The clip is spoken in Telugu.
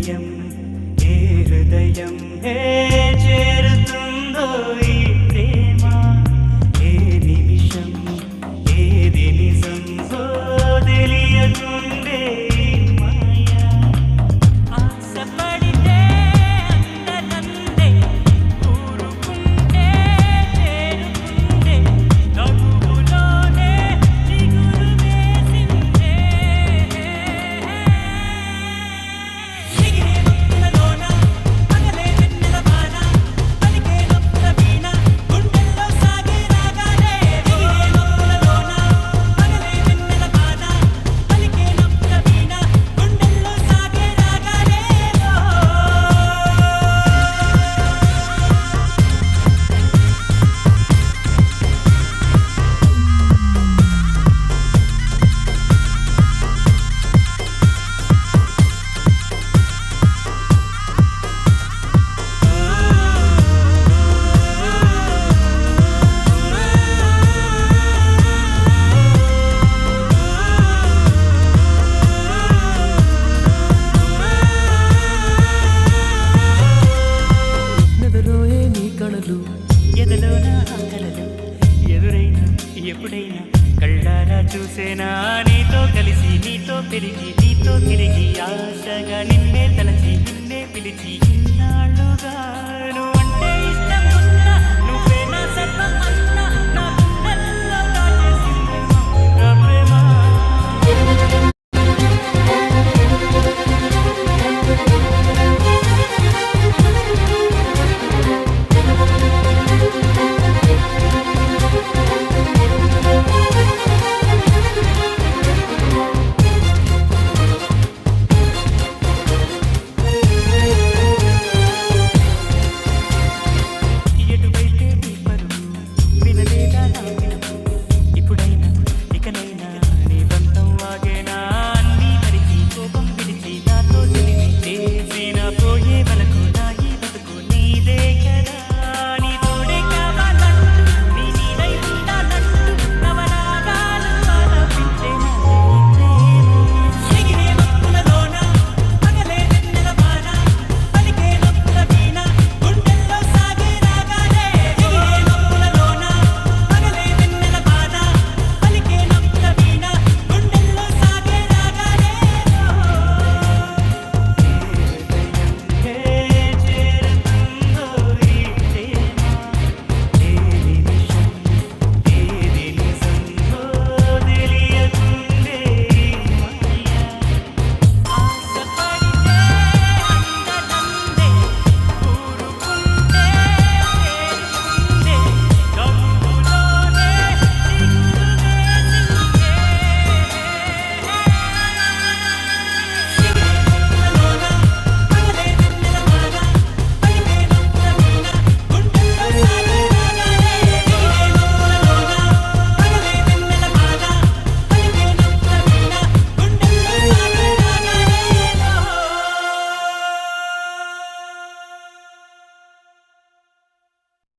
హృదయం ఏ హృదయం ఏ చేరుతుందో ఈ ప్రేమ ఏ నిమిషం ఏది నిజం తెలియకుండే మాయా ఆశపడితే అందనందే ఊరుకుంటే చేరుకుంటే నవ్వులోనే చిగురు వేసిందే ఎగిరే మబ్బులలోన పగలే వెన్నెల వాన పలికే నవ్వుల వీణ గుండెల్లో సాగే రాగాలే ఎగిరే మబ్బులలోన పగలే వెన్నెల వాన పలికే నవ్వుల వీణ గుండెల్లో సాగే రాగాలే నదులోనే నీ కళలు ఎదలోన కళలు ఎదురైనా ఎప్పుడైనా కళ్ళారా చూసేనా నీతో కలిసి నీతో పెరిగి నీతో తిరిగి ఆశగా నిన్నే తలచి నిన్నే పిలిచి ఇన్నాళ్ళుగా